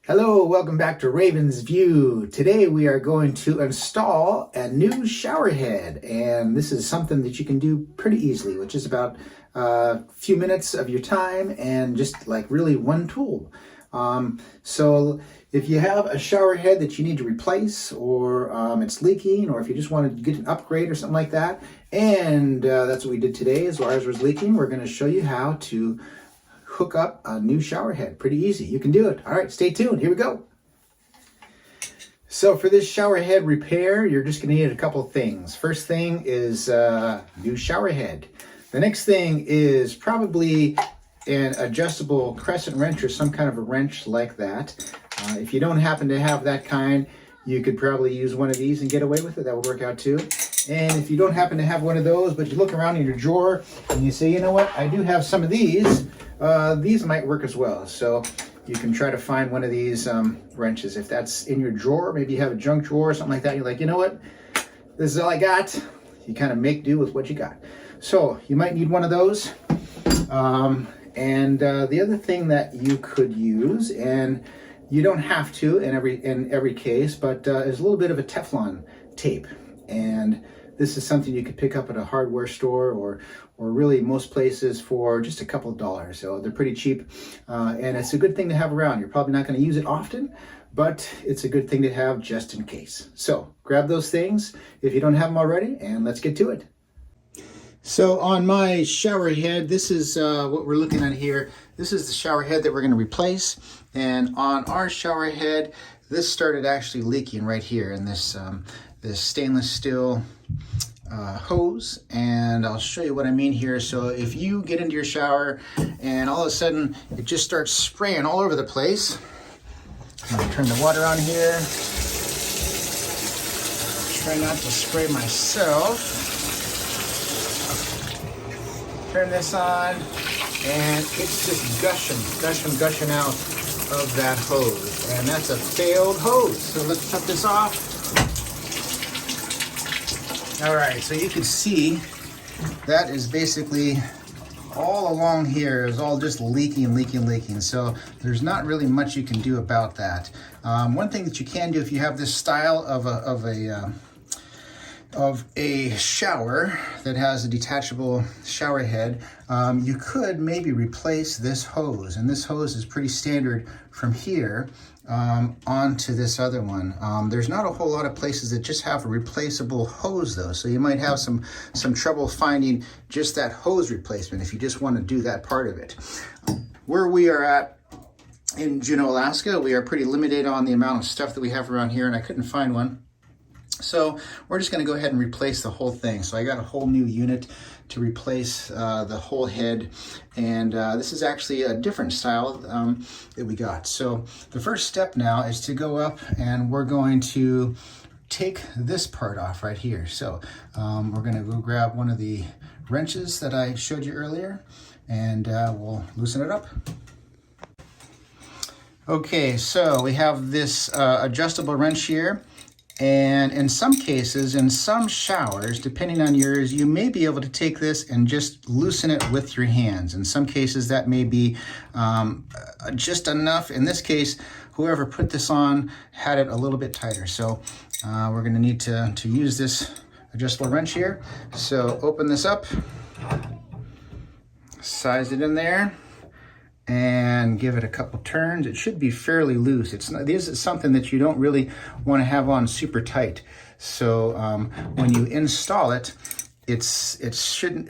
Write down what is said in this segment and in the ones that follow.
Hello, welcome back to Raven's View. Today we are going to install a new shower head, and this is something that you can do pretty easily, which is about a few minutes of your time and just like really one tool. So if you have a shower head that you need to replace, or it's leaking, or if you just want to get an upgrade or something like that, and that's what we did today as ours was leaking, we're going to show you how to hook up a new shower head. Pretty easy. You can do it. All right, stay tuned. Here we go. So for this shower head repair, you're just going to need a couple of things. First thing is new shower head. The next thing is probably an adjustable crescent wrench or some kind of a wrench like that. If you don't happen to have that kind, you could probably use one of these and get away with it. That would work out too. And if you don't happen to have one of those, but you look around in your drawer and you say, you know what, I do have some of these might work as well. So you can try to find one of these wrenches. If that's in your drawer, maybe you have a junk drawer or something like that, you're like, you know what, this is all I got. You kind of make do with what you got. So you might need one of those. The other thing that you could use, and you don't have to in every case, but is a little bit of a Teflon tape. And this is something you could pick up at a hardware store or really most places for just a couple of dollars. So they're pretty cheap, and it's a good thing to have around. You're probably not going to use it often, but it's a good thing to have just in case. So grab those things if you don't have them already, and let's get to it. So on my shower head, this is what we're looking at here. This is the shower head that we're going to replace. And on our shower head, this started actually leaking right here in this stainless steel hose, and I'll show you what I mean here. So if you get into your shower and all of a sudden it just starts spraying all over the place, I'm going to turn the water on here. Try not to spray myself. Turn this on, and it's just gushing out of that hose, and that's a failed hose. So let's cut this off. All right, so you can see that is basically all along here is all just leaking. So there's not really much you can do about that. One thing that you can do if you have this style of a shower that has a detachable shower head, you could maybe replace this hose, and this hose is pretty standard from here onto this other one. There's not a whole lot of places that just have a replaceable hose though, so you might have some trouble finding just that hose replacement if you just want to do that part of it. Where we are at in Juneau, Alaska, we are pretty limited on the amount of stuff that we have around here, and I couldn't find one. So we're just going to go ahead and replace the whole thing. So I got a whole new unit to replace the whole head, and this is actually a different style that we got. So the first step now is to go up, and we're going to take this part off right here. So we're going to go grab one of the wrenches that I showed you earlier, and we'll loosen it up. Okay, so we have this adjustable wrench here. And in some cases, in some showers, depending on yours, you may be able to take this and just loosen it with your hands. In some cases, that may be just enough. In this case, whoever put this on had it a little bit tighter. So we're going to need to use this adjustable wrench here. So open this up, size it in there, and give it a couple turns. It should be fairly loose. This is something that you don't really want to have on super tight. So when you install it, it should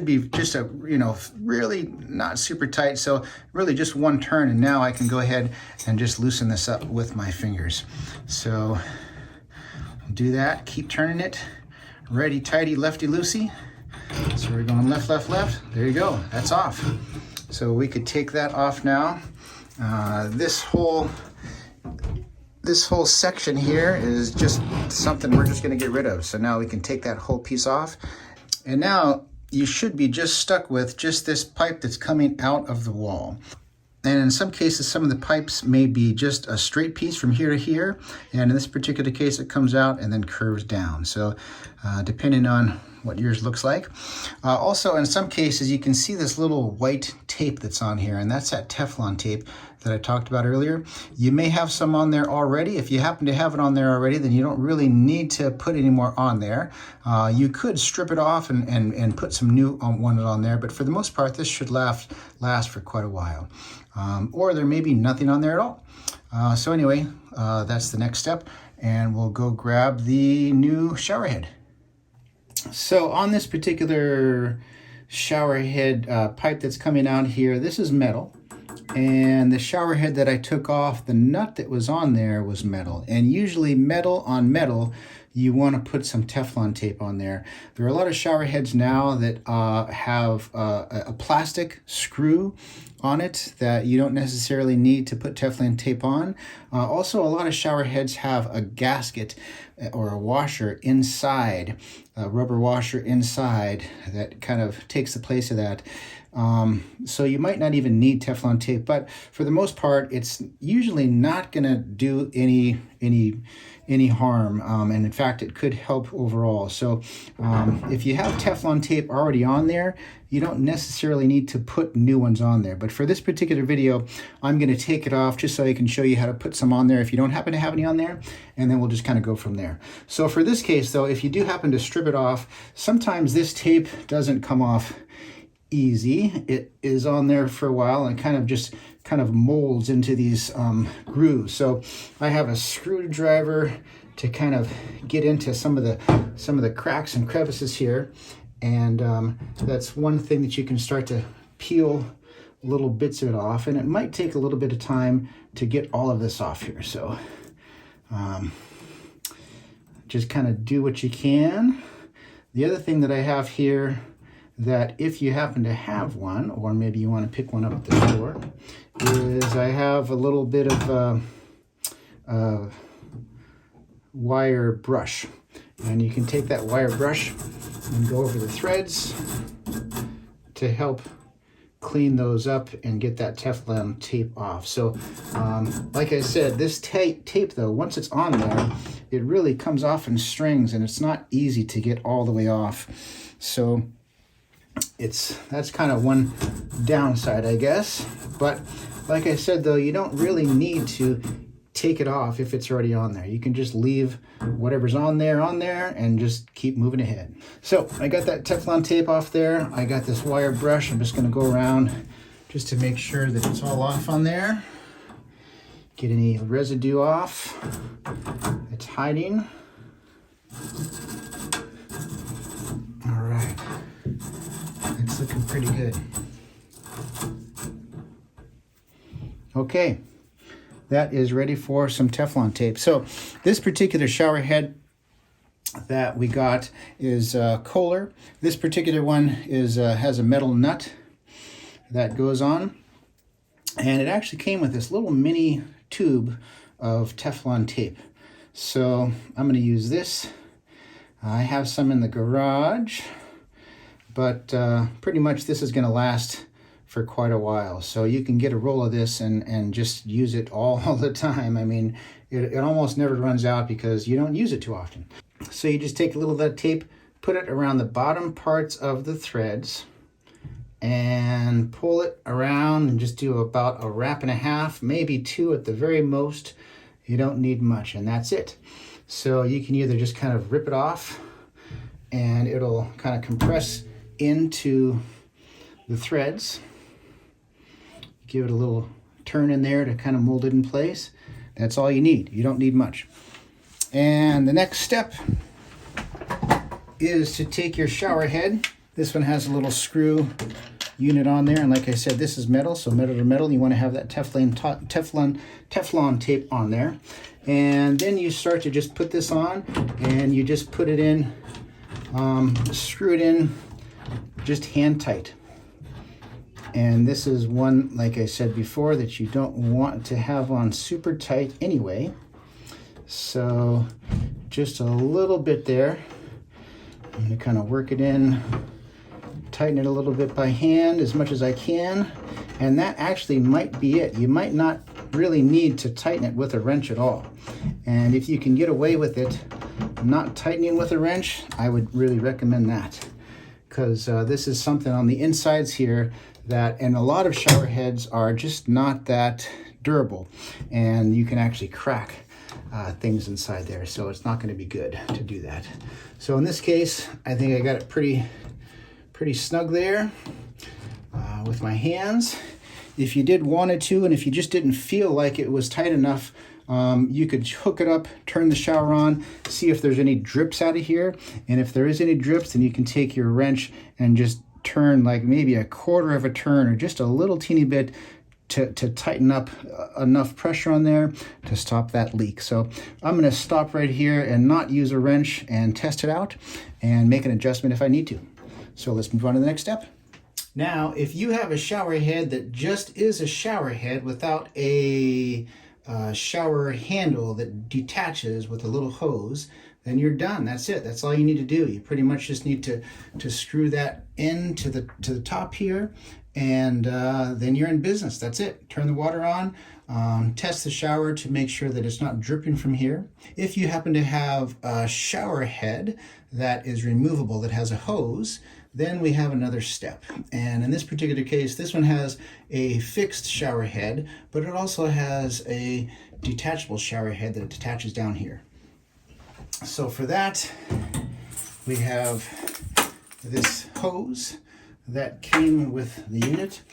be just a, really not super tight. So really just one turn, and now I can go ahead and just loosen this up with my fingers. So do that, keep turning it, righty tighty, lefty loosey. So we're going left, left, left. There you go, that's off. So we could take that off now. This whole section here is just something we're just going to get rid of. So now we can take that whole piece off. And now you should be just stuck with just this pipe that's coming out of the wall. And in some cases, some of the pipes may be just a straight piece from here to here. And in this particular case, it comes out and then curves down. So depending on what yours looks like. Also, in some cases, you can see this little white tape that's on here, and that's that Teflon tape that I talked about earlier. You may have some on there already. If you happen to have it on there already, then you don't really need to put any more on there. You could strip it off and put some new ones on there, but for the most part, this should last for quite a while. Or there may be nothing on there at all. So anyway, that's the next step, and we'll go grab the new shower head. So on this particular shower head pipe that's coming out here, this is metal. And the shower head that I took off, the nut that was on there was metal. And usually metal on metal, you want to put some Teflon tape on there. There are a lot of shower heads now that have a plastic screw on it that you don't necessarily need to put Teflon tape on. Also, a lot of shower heads have a gasket or a washer inside, a rubber washer inside that kind of takes the place of that. So you might not even need Teflon tape, but for the most part, it's usually not going to do any harm, and in fact, it could help overall. So if you have Teflon tape already on there, you don't necessarily need to put new ones on there. But for this particular video, I'm going to take it off just so I can show you how to put some on there if you don't happen to have any on there, and then we'll just kind of go from there. So for this case, though, if you do happen to strip it off, sometimes this tape doesn't come off easy. It is on there for a while and kind of molds into these grooves. So I have a screwdriver to kind of get into some of the cracks and crevices here, and that's one thing that you can start to peel little bits of it off, and it might take a little bit of time to get all of this off here. So just kind of do what you can. The other thing that I have here, that if you happen to have one, or maybe you want to pick one up at the store, is I have a little bit of wire brush. And you can take that wire brush and go over the threads to help clean those up and get that Teflon tape off. So like I said, this tape though, once it's on there, it really comes off in strings, and it's not easy to get all the way off. So that's kind of one downside, I guess. But like I said, though, you don't really need to take it off if it's already on there. You can just leave whatever's on there and just keep moving ahead. So I got that Teflon tape off there. I got this wire brush. I'm just going to go around just to make sure that it's all off on there. Get any residue off that's hiding. All right. It's looking pretty good. Okay, that is ready for some Teflon tape. So this particular shower head that we got is Kohler. This particular one is has a metal nut that goes on, and it actually came with this little mini tube of Teflon tape. So I'm going to use this. I have some in the garage, but pretty much this is going to last for quite a while. So you can get a roll of this and just use it all the time. I mean, it almost never runs out because you don't use it too often. So you just take a little of that tape, put it around the bottom parts of the threads, and pull it around and just do about a wrap and a half, maybe two at the very most. You don't need much, and that's it. So you can either just kind of rip it off and it'll kind of compress into the threads. Give it a little turn in there to kind of mold it in place. That's all you need. You don't need much. And the next step is to take your shower head. This one has a little screw unit on there, and like I said, this is metal, so metal to metal. You want to have that Teflon tape on there. And then you start to just put this on, and you just put it in, screw it in just hand tight. And this is one, like I said before, that you don't want to have on super tight anyway. So just a little bit there. I'm going to kind of work it in, tighten it a little bit by hand as much as I can. And that actually might be it. You might not really need to tighten it with a wrench at all. And if you can get away with it not tightening with a wrench, I would really recommend that, because this is something on the insides here that, and a lot of shower heads are just not that durable, and you can actually crack things inside there, so it's not going to be good to do that. So in this case, I think I got it pretty snug there with my hands. If you did wanted to, and if you just didn't feel like it was tight enough, you could hook it up, turn the shower on, see if there's any drips out of here. And if there is any drips, then you can take your wrench and just turn like maybe a quarter of a turn or just a little teeny bit to tighten up enough pressure on there to stop that leak. So I'm going to stop right here and not use a wrench and test it out and make an adjustment if I need to. So let's move on to the next step. Now, if you have a shower head that just is a shower head without a shower handle that detaches with a little hose, then you're done. That's it. That's all you need to do. You pretty much just need to screw that in to the top here, and then you're in business. That's it. Turn the water on, test the shower to make sure that it's not dripping from here. If you happen to have a shower head that is removable, that has a hose, then we have another step. And in this particular case, this one has a fixed shower head, but it also has a detachable shower head that detaches down here. So for that, we have this hose that came with the unit.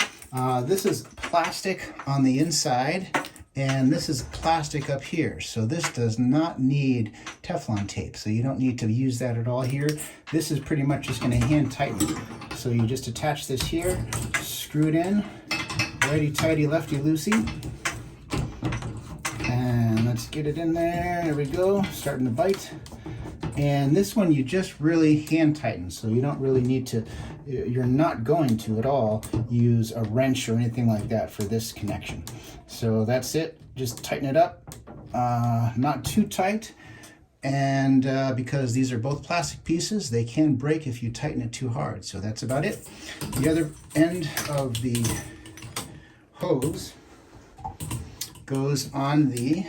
This is plastic on the inside, and this is plastic up here. So this does not need Teflon tape, so you don't need to use that at all here. This is pretty much just going to hand tighten. So you just attach this here, screw it in, righty-tighty, lefty-loosey. And let's get it in there. There we go, starting to bite. And this one you just really hand tighten, so you don't really need to, you're not going to at all use a wrench or anything like that for this connection. So that's it, just tighten it up, not too tight, and because these are both plastic pieces, they can break if you tighten it too hard. So that's about it. The other end of the hose goes on the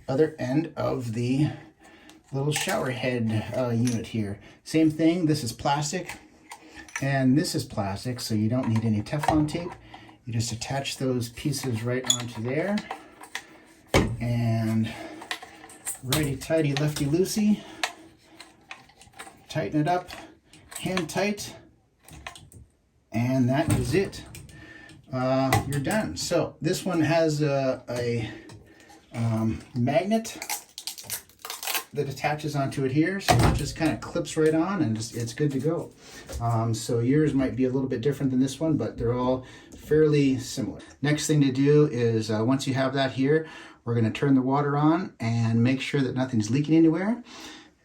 other end of the little shower head unit here. Same thing, this is plastic and this is plastic, so you don't need any Teflon tape. You just attach those pieces right onto there, and righty-tighty, lefty-loosey, tighten it up, hand tight, and that is it. You're done. So this one has a magnet that attaches onto it here, so it just kind of clips right on, and it's good to go. So yours might be a little bit different than this one, but they're all fairly similar. Next thing to do is once you have that here, we're going to turn the water on and make sure that nothing's leaking anywhere.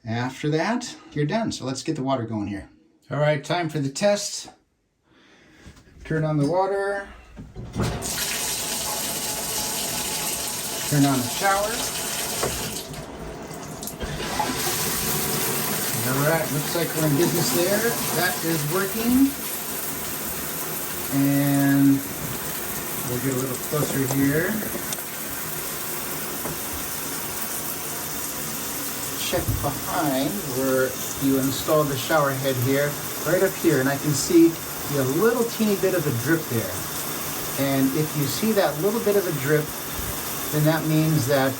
After that, you're done. So let's get the water going here. All right, time for the test. Turn on the water. Turn on the shower. All right, looks like we're in business there. That is working. And we'll get a little closer here. Check behind where you install the shower head here, right up here, and I can see a little teeny bit of a drip there. And if you see that little bit of a drip, then that means that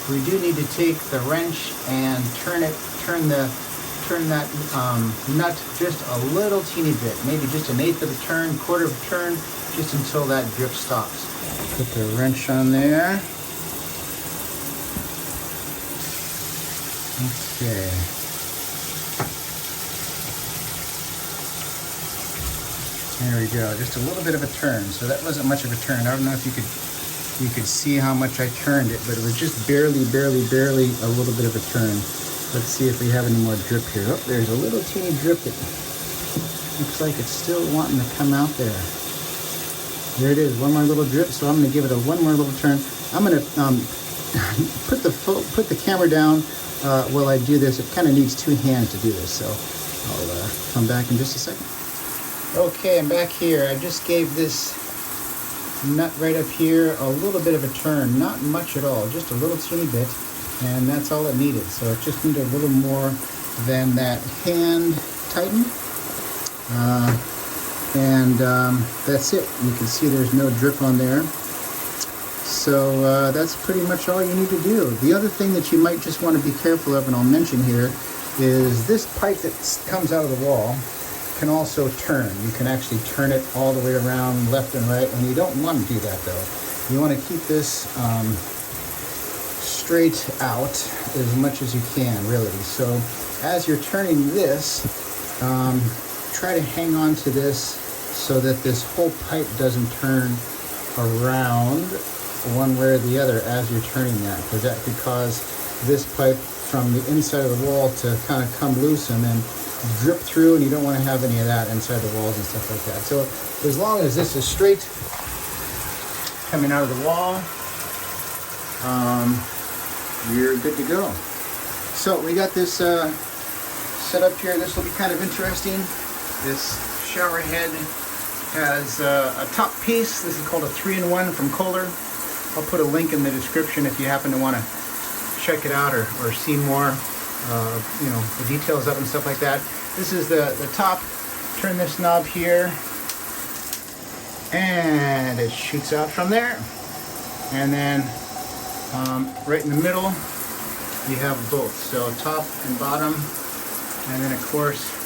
we do need to take the wrench and turn that nut just a little teeny bit, maybe just 1/8 of a turn, 1/4 of a turn, just until that drip stops. Put the wrench on there. Okay. There we go, just a little bit of a turn. So that wasn't much of a turn. I don't know if you could see how much I turned it, but it was just barely a little bit of a turn. Let's see if we have any more drip here. Oh, there's a little teeny drip that looks like it's still wanting to come out there. There it is, one more little drip, so I'm gonna give it one more little turn. I'm gonna put the camera down while I do this. It kind of needs 2 hands to do this, so I'll come back in just a second. Okay, I'm back here. I just gave this nut right up here a little bit of a turn, not much at all, just a little teeny bit. And that's all it needed. So it just needed a little more than that hand tighten. That's it. You can see there's no drip on there. So that's pretty much all you need to do. The other thing that you might just want to be careful of, and I'll mention here, is this pipe that comes out of the wall can also turn. You can actually turn it all the way around left and right, and you don't want to do that though. You want to keep this straight out as much as you can, really. So as you're turning this, try to hang on to this so that this whole pipe doesn't turn around one way or the other as you're turning that, because that could cause this pipe from the inside of the wall to kind of come loose and then drip through, and you don't want to have any of that inside the walls and stuff like that. So as long as this is straight coming out of the wall, you're good to go. So we got this set up here. This will be kind of interesting. This shower head has a top piece. This is called a 3-in-1 from Kohler. I'll put a link in the description if you happen to want to check it out or see more, the details of it and stuff like that. This is the top. Turn this knob here, and it shoots out from there. And then right in the middle, you have both. So top and bottom, and then of course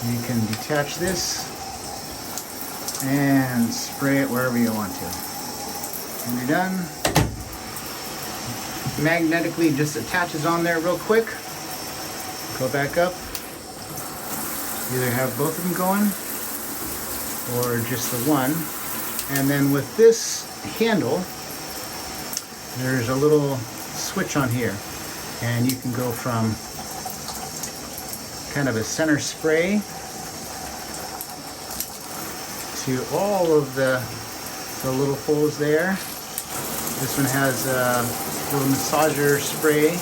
you can detach this and spray it wherever you want to. When you're done, magnetically just attaches on there real quick. Go back up. Either have both of them going or just the one. And then with this handle, there's a little switch on here, and you can go from kind of a center spray to all of the little holes there. This one has a little massager spray,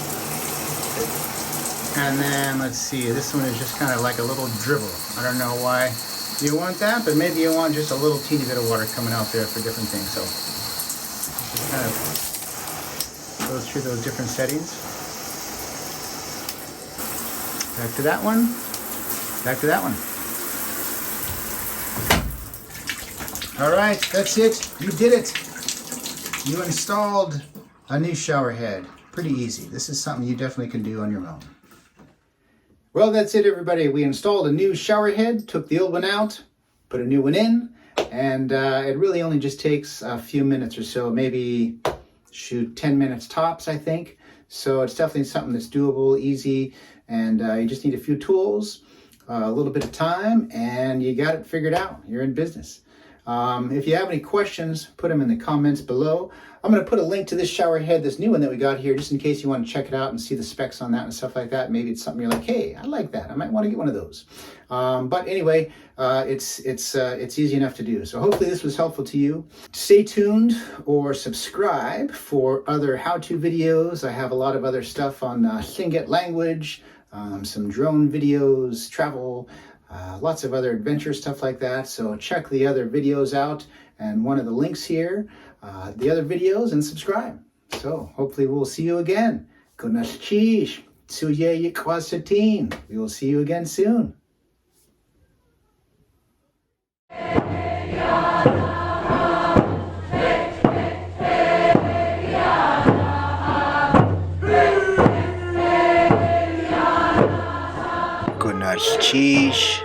and then let's see, this one is just kind of like a little dribble. I don't know why you want that, but maybe you want just a little teeny bit of water coming out there for different things. So just kind of goes through those different settings. Back to that one. Back to that one. All right, that's it. You did it. You installed a new shower head. Pretty easy. This is something you definitely can do on your own. Well, that's it, everybody. We installed a new shower head, took the old one out, put a new one in, and it really only just takes a few minutes or so, maybe 10 minutes tops, I think. So it's definitely something that's doable, easy, and you just need a few tools, a little bit of time, and you got it figured out. You're in business. If you have any questions, put them in the comments below. I'm going to put a link to this shower head, this new one that we got here, just in case you want to check it out and see the specs on that and stuff like that. Maybe it's something you're like, hey, I like that. I might want to get one of those. But anyway, it's easy enough to do. So hopefully this was helpful to you. Stay tuned or subscribe for other how-to videos. I have a lot of other stuff on Tlingit language, some drone videos, travel, lots of other adventure stuff like that. So check the other videos out and one of the links here, the other videos, and subscribe. So hopefully we'll see you again. We will see you again soon. Good night, cheese.